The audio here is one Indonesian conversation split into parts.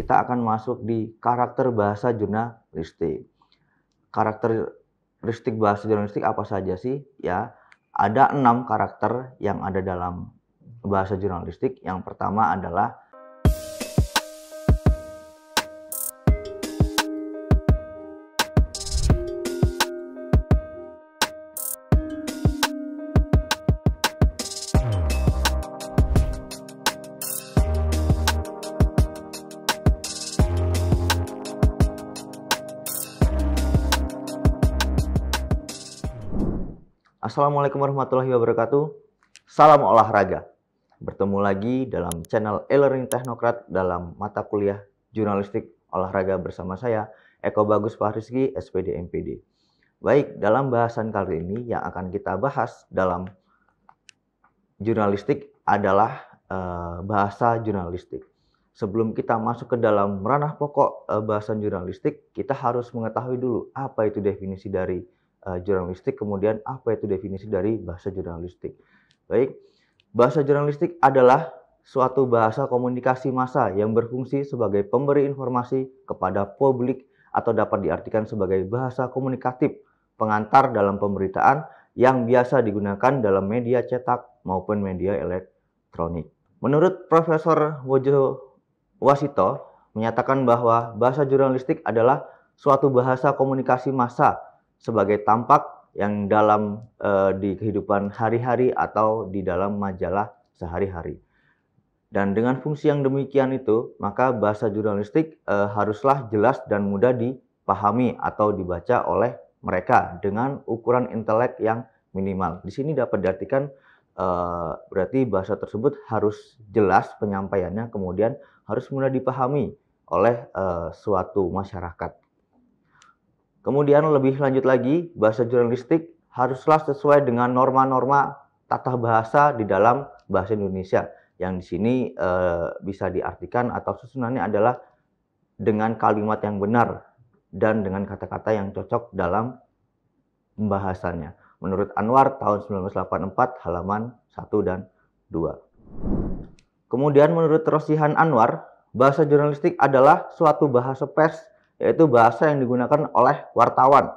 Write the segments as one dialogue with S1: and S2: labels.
S1: kita akan masuk di karakter bahasa jurnalistik. Karakteristik bahasa jurnalistik apa saja sih? Ya, ada 6 karakter yang ada dalam bahasa jurnalistik. Yang pertama adalah Assalamualaikum warahmatullahi wabarakatuh. Salam olahraga. Bertemu lagi dalam channel e-learning Teknokrat dalam mata kuliah jurnalistik olahraga bersama saya, Eko Bagus Fahrizky, SPD MPD. Baik, dalam bahasan kali ini yang akan kita bahas dalam jurnalistik adalah bahasa jurnalistik. Sebelum kita masuk ke dalam ranah pokok bahasan jurnalistik, kita harus mengetahui dulu apa itu definisi dari jurnalistik, kemudian apa itu definisi dari bahasa jurnalistik. Baik, bahasa jurnalistik adalah suatu bahasa komunikasi massa yang berfungsi sebagai pemberi informasi kepada publik atau dapat diartikan sebagai bahasa komunikatif pengantar dalam pemberitaan yang biasa digunakan dalam media cetak maupun media elektronik. Menurut Profesor Wojo Wasito menyatakan bahwa bahasa jurnalistik adalah suatu bahasa komunikasi massa sebagai tampak yang dalam di kehidupan hari-hari atau di dalam majalah sehari-hari. Dan dengan fungsi yang demikian itu, maka bahasa jurnalistik haruslah jelas dan mudah dipahami atau dibaca oleh mereka dengan ukuran intelek yang minimal. Di sini dapat diartikan berarti bahasa tersebut harus jelas penyampaiannya, kemudian harus mudah dipahami oleh suatu masyarakat. Kemudian lebih lanjut lagi, bahasa jurnalistik haruslah sesuai dengan norma-norma tata bahasa di dalam bahasa Indonesia. Yang di sini bisa diartikan atau susunannya adalah dengan kalimat yang benar dan dengan kata-kata yang cocok dalam pembahasannya. Menurut Anwar tahun 1984 halaman 1 dan 2. Kemudian menurut Rosihan Anwar, bahasa jurnalistik adalah suatu bahasa pers, yaitu bahasa yang digunakan oleh wartawan.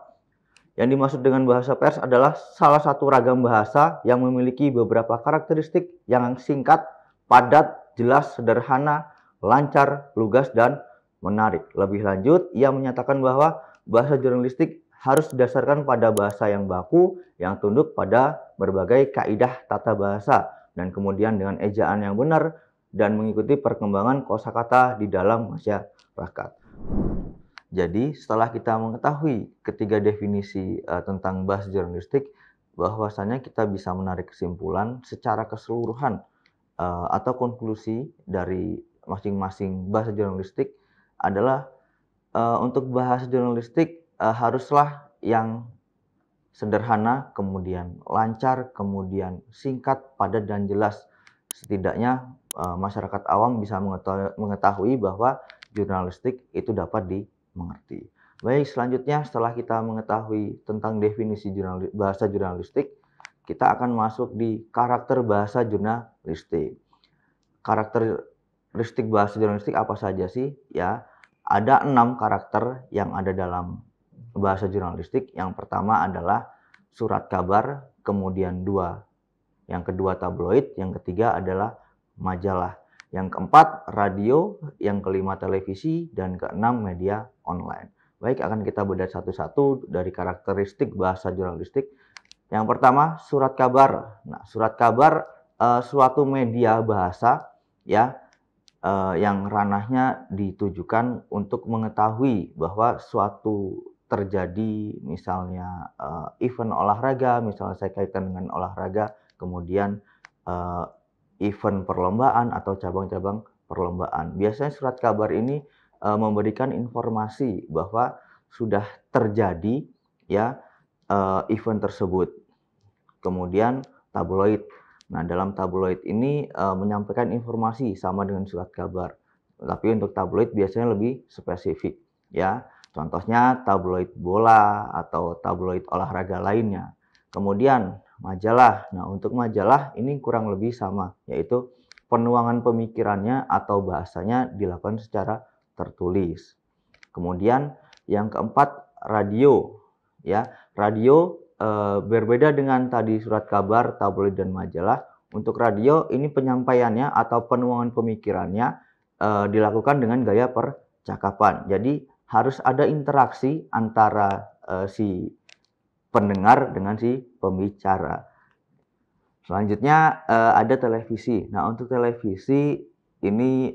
S1: Yang dimaksud dengan bahasa pers adalah salah satu ragam bahasa yang memiliki beberapa karakteristik yang singkat, padat, jelas, sederhana, lancar, lugas, dan menarik. Lebih lanjut, ia menyatakan bahwa bahasa jurnalistik harus didasarkan pada bahasa yang baku, yang tunduk pada berbagai kaidah tata bahasa, dan kemudian dengan ejaan yang benar, dan mengikuti perkembangan kosakata di dalam masyarakat. Jadi setelah kita mengetahui ketiga definisi tentang bahasa jurnalistik, bahwasanya kita bisa menarik kesimpulan secara keseluruhan atau konklusi dari masing-masing bahasa jurnalistik adalah untuk bahasa jurnalistik haruslah yang sederhana, kemudian lancar, kemudian singkat, padat, dan jelas. Setidaknya masyarakat awam bisa mengetahui bahwa jurnalistik itu dapat dimengerti. Baik, selanjutnya setelah kita mengetahui tentang definisi bahasa jurnalistik, kita akan masuk di karakter bahasa jurnalistik. Karakteristik bahasa jurnalistik apa saja sih? Ya, ada 6 karakter yang ada dalam bahasa jurnalistik. Yang pertama adalah surat kabar, kemudian yang kedua tabloid, yang ketiga adalah majalah, yang keempat radio, yang kelima televisi, dan keenam media online. Baik, akan kita bedah satu-satu dari karakteristik bahasa jurnalistik. Yang pertama, surat kabar. Nah, surat kabar suatu media bahasa ya yang ranahnya ditujukan untuk mengetahui bahwa suatu terjadi misalnya event olahraga, misalnya saya kaitkan dengan olahraga, kemudian event perlombaan atau cabang-cabang perlombaan. Biasanya surat kabar ini memberikan informasi bahwa sudah terjadi ya event tersebut. Kemudian tabloid. Nah, dalam tabloid ini menyampaikan informasi sama dengan surat kabar. Tapi untuk tabloid biasanya lebih spesifik ya. Contohnya tabloid bola atau tabloid olahraga lainnya. Kemudian majalah. Nah, untuk majalah ini kurang lebih sama, yaitu penuangan pemikirannya atau bahasanya dilakukan secara tertulis. Kemudian yang keempat, radio. Ya, radio berbeda dengan tadi surat kabar, tabloid dan majalah. Untuk radio ini penyampaiannya atau penuangan pemikirannya dilakukan dengan gaya percakapan. Jadi harus ada interaksi antara si pendengar dengan si pembicara. Selanjutnya ada televisi. Nah, untuk televisi ini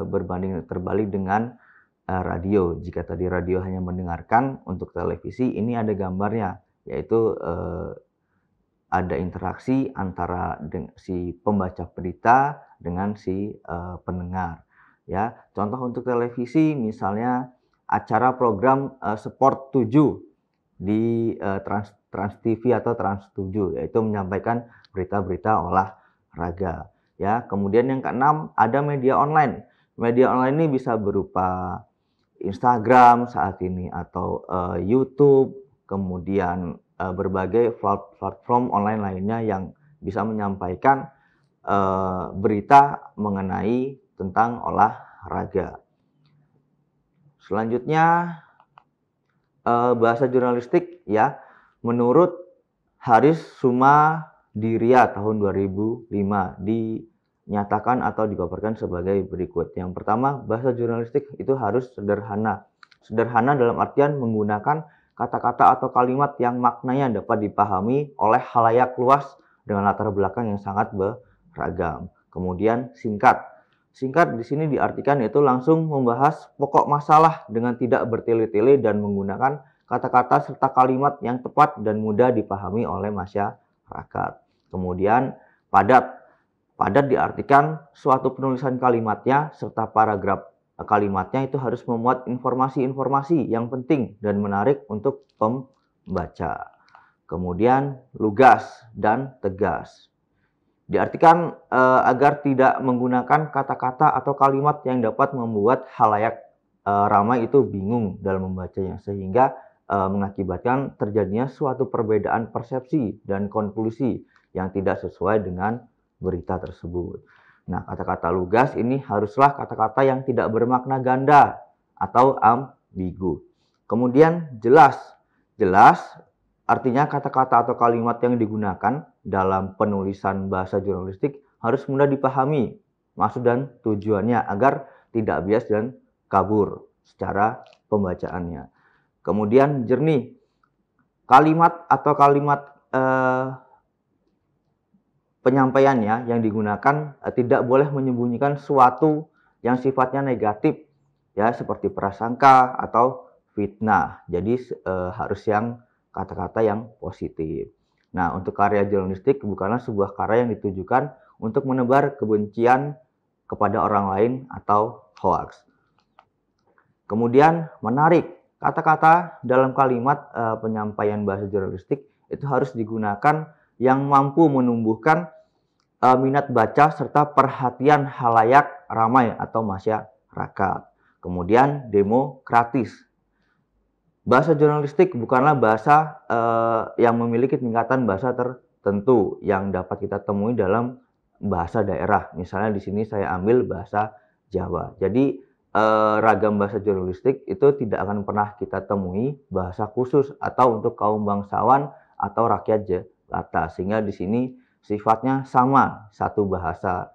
S1: berbanding terbalik dengan radio. Jika tadi radio hanya mendengarkan, untuk televisi ini ada gambarnya, yaitu ada interaksi antara si pembaca berita dengan si pendengar. Ya, contoh untuk televisi misalnya acara program Sport 7 di Trans TV atau Trans 7, yaitu menyampaikan berita-berita olahraga. Ya, kemudian yang keenam ada media online. Media online ini bisa berupa Instagram saat ini atau YouTube, kemudian berbagai platform online lainnya yang bisa menyampaikan berita mengenai tentang olahraga. Selanjutnya bahasa jurnalistik, ya, menurut Haris Sumadiria tahun 2005 dinyatakan atau dipaparkan sebagai berikut. Yang pertama, bahasa jurnalistik itu harus sederhana. Sederhana dalam artian menggunakan kata-kata atau kalimat yang maknanya dapat dipahami oleh khalayak luas dengan latar belakang yang sangat beragam. Kemudian singkat. Singkat di sini diartikan yaitu langsung membahas pokok masalah dengan tidak bertele-tele dan menggunakan kata-kata serta kalimat yang tepat dan mudah dipahami oleh masyarakat. Kemudian padat. Padat diartikan suatu penulisan kalimatnya serta paragraf kalimatnya itu harus memuat informasi-informasi yang penting dan menarik untuk pembaca. Kemudian lugas dan tegas. Diartikan agar tidak menggunakan kata-kata atau kalimat yang dapat membuat khalayak ramai itu bingung dalam membacanya, sehingga mengakibatkan terjadinya suatu perbedaan persepsi dan konklusi yang tidak sesuai dengan berita tersebut. Nah, kata-kata lugas ini haruslah kata-kata yang tidak bermakna ganda atau ambigu. Kemudian jelas. Jelas artinya kata-kata atau kalimat yang digunakan dalam penulisan bahasa jurnalistik harus mudah dipahami maksud dan tujuannya agar tidak bias dan kabur secara pembacaannya. Kemudian jernih. Kalimat atau kalimat penyampaiannya yang digunakan tidak boleh menyembunyikan sesuatu yang sifatnya negatif, ya, seperti prasangka atau fitnah. Jadi harus yang kata-kata yang positif. Nah, untuk karya jurnalistik bukanlah sebuah karya yang ditujukan untuk menebar kebencian kepada orang lain atau hoaks. Kemudian menarik. Kata-kata dalam kalimat penyampaian bahasa jurnalistik itu harus digunakan yang mampu menumbuhkan minat baca serta perhatian khalayak ramai atau masyarakat. Kemudian demokratis. Bahasa jurnalistik bukanlah bahasa yang memiliki tingkatan bahasa tertentu yang dapat kita temui dalam bahasa daerah. Misalnya di sini saya ambil bahasa Jawa. Jadi ragam bahasa jurnalistik itu tidak akan pernah kita temui bahasa khusus atau untuk kaum bangsawan atau rakyat jelata, sehingga di sini sifatnya sama, satu bahasa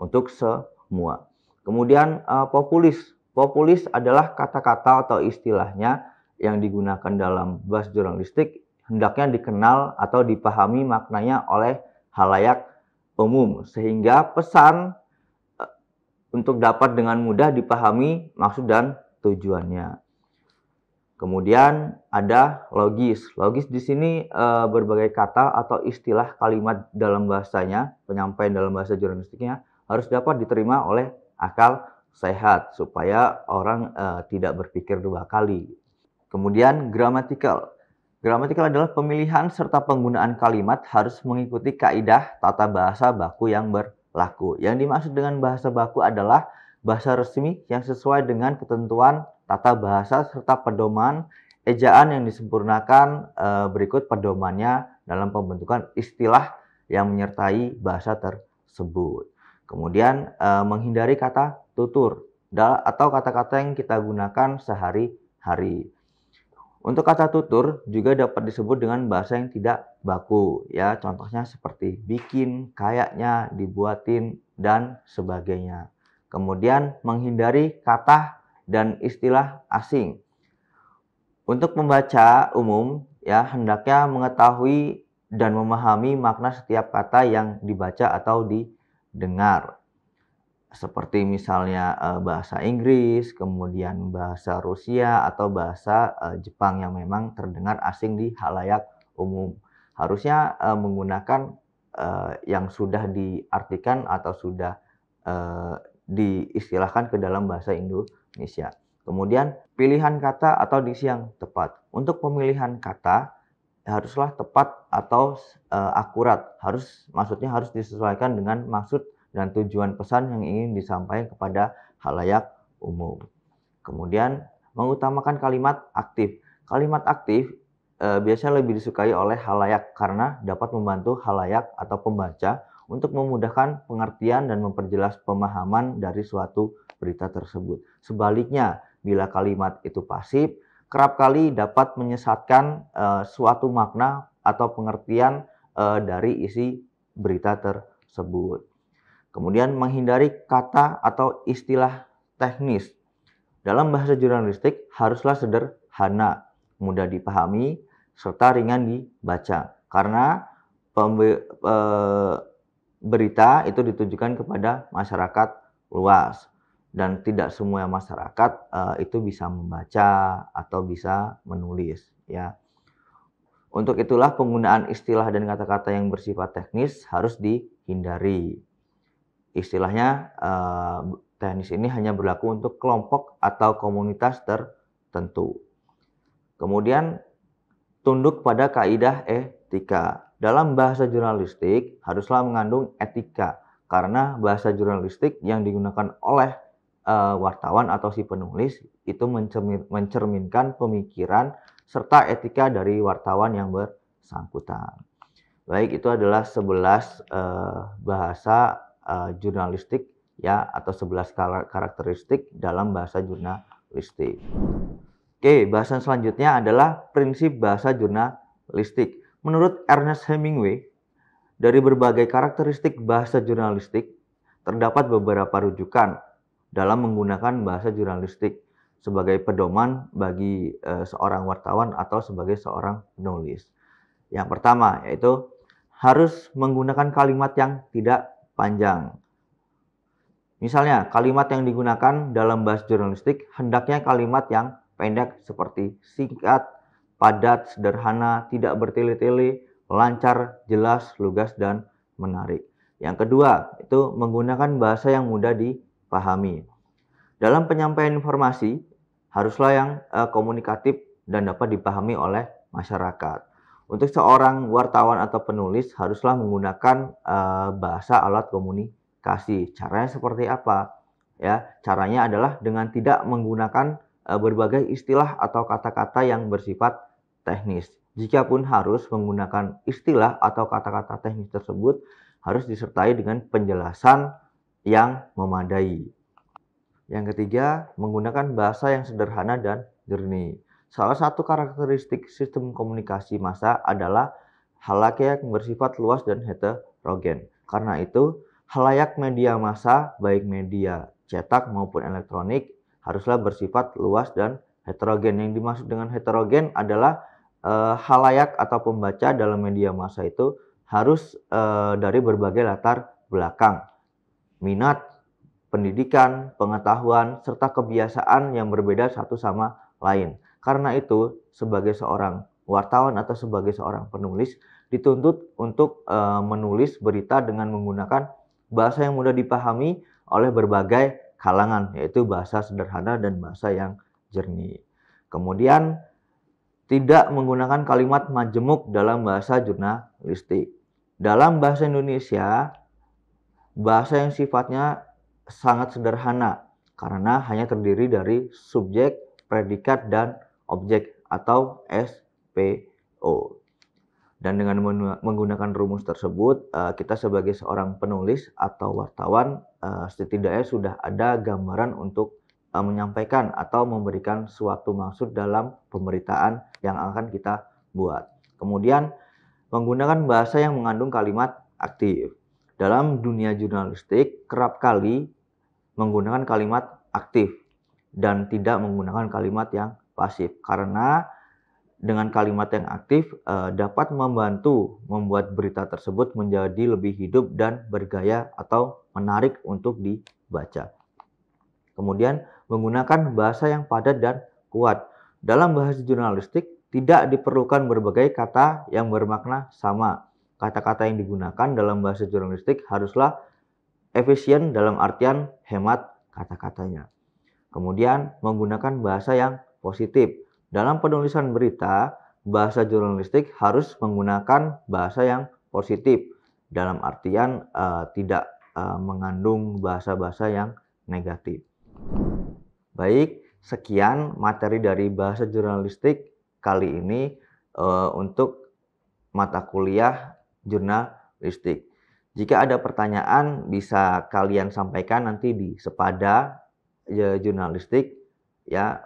S1: untuk semua. Kemudian populis. Populis adalah kata-kata atau istilahnya yang digunakan dalam bahasa jurnalistik hendaknya dikenal atau dipahami maknanya oleh khalayak umum, sehingga pesan untuk dapat dengan mudah dipahami maksud dan tujuannya. Kemudian ada logis. Logis di sini berbagai kata atau istilah kalimat dalam bahasanya, penyampaian dalam bahasa jurnalistiknya harus dapat diterima oleh akal sehat supaya orang tidak berpikir dua kali. Kemudian gramatikal. Gramatikal adalah pemilihan serta penggunaan kalimat harus mengikuti kaidah tata bahasa baku yang berlaku. Yang dimaksud dengan bahasa baku adalah bahasa resmi yang sesuai dengan ketentuan tata bahasa serta pedoman ejaan yang disempurnakan berikut pedomannya dalam pembentukan istilah yang menyertai bahasa tersebut. Kemudian menghindari kata tutur. atau kata-kata yang kita gunakan sehari-hari. Untuk kata tutur juga dapat disebut dengan bahasa yang tidak baku, ya. Contohnya seperti bikin, kayaknya, dibuatin, dan sebagainya. Kemudian menghindari kata dan istilah asing. Untuk pembaca umum, ya, hendaknya mengetahui dan memahami makna setiap kata yang dibaca atau didengar. Seperti misalnya bahasa Inggris, kemudian bahasa Rusia, atau bahasa Jepang yang memang terdengar asing di khalayak umum. Harusnya menggunakan yang sudah diartikan atau sudah diistilahkan ke dalam bahasa Indonesia. Kemudian pilihan kata atau diksi yang tepat. Untuk pemilihan kata haruslah tepat atau akurat. Maksudnya harus disesuaikan dengan maksud dan tujuan pesan yang ingin disampaikan kepada khalayak umum. Kemudian mengutamakan kalimat aktif. Kalimat aktif biasanya lebih disukai oleh khalayak karena dapat membantu khalayak atau pembaca untuk memudahkan pengertian dan memperjelas pemahaman dari suatu berita tersebut. Sebaliknya, bila kalimat itu pasif, kerap kali dapat menyesatkan suatu makna atau pengertian dari isi berita tersebut. Kemudian menghindari kata atau istilah teknis. Dalam bahasa jurnalistik haruslah sederhana, mudah dipahami, serta ringan dibaca. Karena berita itu ditujukan kepada masyarakat luas. Dan tidak semua masyarakat itu bisa membaca atau bisa menulis, ya. Untuk itulah penggunaan istilah dan kata-kata yang bersifat teknis harus dihindari. Istilahnya teknis ini hanya berlaku untuk kelompok atau komunitas tertentu. Kemudian tunduk pada kaidah etika. Dalam bahasa jurnalistik haruslah mengandung etika karena bahasa jurnalistik yang digunakan oleh wartawan atau si penulis itu mencerminkan pemikiran serta etika dari wartawan yang bersangkutan. Baik, itu adalah 11 bahasa jurnalistik, ya, atau 11 karakteristik dalam bahasa jurnalistik. Oke, bahasan selanjutnya adalah prinsip bahasa jurnalistik. Menurut Ernest Hemingway, dari berbagai karakteristik bahasa jurnalistik terdapat beberapa rujukan dalam menggunakan bahasa jurnalistik sebagai pedoman bagi seorang wartawan atau sebagai seorang penulis. Yang pertama yaitu harus menggunakan kalimat yang tidak panjang. Misalnya, kalimat yang digunakan dalam bahasa jurnalistik hendaknya kalimat yang pendek seperti singkat, padat, sederhana, tidak bertele-tele, lancar, jelas, lugas, dan menarik. Yang kedua, itu menggunakan bahasa yang mudah dipahami. Dalam penyampaian informasi, haruslah yang komunikatif dan dapat dipahami oleh masyarakat. Untuk seorang wartawan atau penulis haruslah menggunakan bahasa alat komunikasi. Caranya seperti apa? Ya, caranya adalah dengan tidak menggunakan berbagai istilah atau kata-kata yang bersifat teknis. Jikapun harus menggunakan istilah atau kata-kata teknis tersebut, harus disertai dengan penjelasan yang memadai. Yang ketiga, menggunakan bahasa yang sederhana dan jernih. Salah satu karakteristik sistem komunikasi massa adalah khalayak yang bersifat luas dan heterogen. Karena itu, khalayak media massa, baik media cetak maupun elektronik, haruslah bersifat luas dan heterogen. Yang dimaksud dengan heterogen adalah khalayak atau pembaca dalam media massa itu harus dari berbagai latar belakang, minat, pendidikan, pengetahuan, serta kebiasaan yang berbeda satu sama lain. Karena itu, sebagai seorang wartawan atau sebagai seorang penulis dituntut untuk menulis berita dengan menggunakan bahasa yang mudah dipahami oleh berbagai kalangan, yaitu bahasa sederhana dan bahasa yang jernih. Kemudian, tidak menggunakan kalimat majemuk dalam bahasa jurnalistik. Dalam bahasa Indonesia, bahasa yang sifatnya sangat sederhana karena hanya terdiri dari subjek, predikat, dan objek atau SPO. Dan dengan menggunakan rumus tersebut, kita sebagai seorang penulis atau wartawan setidaknya sudah ada gambaran untuk menyampaikan atau memberikan suatu maksud dalam pemberitaan yang akan kita buat. Kemudian menggunakan bahasa yang mengandung kalimat aktif. Dalam dunia jurnalistik kerap kali menggunakan kalimat aktif dan tidak menggunakan kalimat yang pasif, karena dengan kalimat yang aktif dapat membantu membuat berita tersebut menjadi lebih hidup dan bergaya atau menarik untuk dibaca. Kemudian menggunakan bahasa yang padat dan kuat. Dalam bahasa jurnalistik tidak diperlukan berbagai kata yang bermakna sama. Kata-kata yang digunakan dalam bahasa jurnalistik haruslah efisien dalam artian hemat kata-katanya. Kemudian menggunakan bahasa yang positif. Dalam penulisan berita, bahasa jurnalistik harus menggunakan bahasa yang positif dalam artian tidak mengandung bahasa-bahasa yang negatif. Baik, sekian materi dari bahasa jurnalistik kali ini untuk mata kuliah jurnalistik. Jika ada pertanyaan bisa kalian sampaikan nanti di Sepada Jurnalistik ya.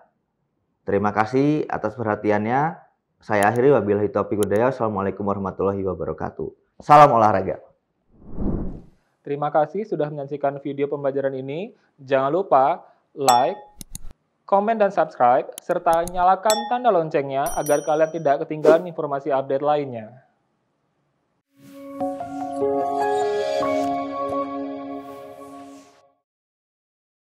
S1: Terima kasih atas perhatiannya. Saya akhiri, wabillahi taufiq wal hidayah. Assalamualaikum warahmatullahi wabarakatuh. Salam olahraga.
S2: Terima kasih sudah menyaksikan video pembelajaran ini. Jangan lupa like, komen, dan subscribe, serta nyalakan tanda loncengnya agar kalian tidak ketinggalan informasi update lainnya.